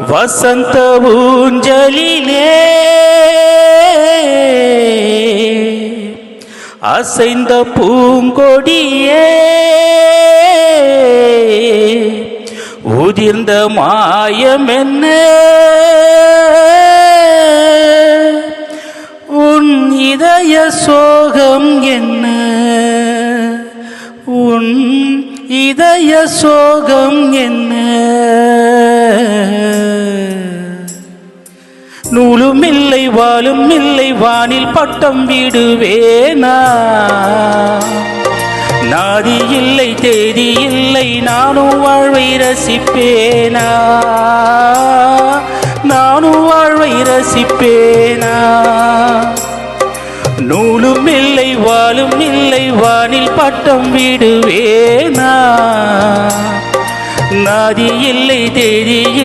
வசந்த ஊஞ்சலிலே அசைந்த பூங்கொடியே உதிர்ந்த மாயம் என்ன உன் இதய சோகம் என்ன உன் இதய சோகம் என்ன நூலும் இல்லை வாழும் இல்லை வானில் பட்டம் விடுவேனா நாதி இல்லை தேதி இல்லை நானும் வாழ்வை ரசிப்பேனா நானும் வாழ்வை ரசிப்பேனா நூலும் இல்லை வாழும் இல்லை வானில் பட்டம் விடுவேனா நாதி இல்லை தேதி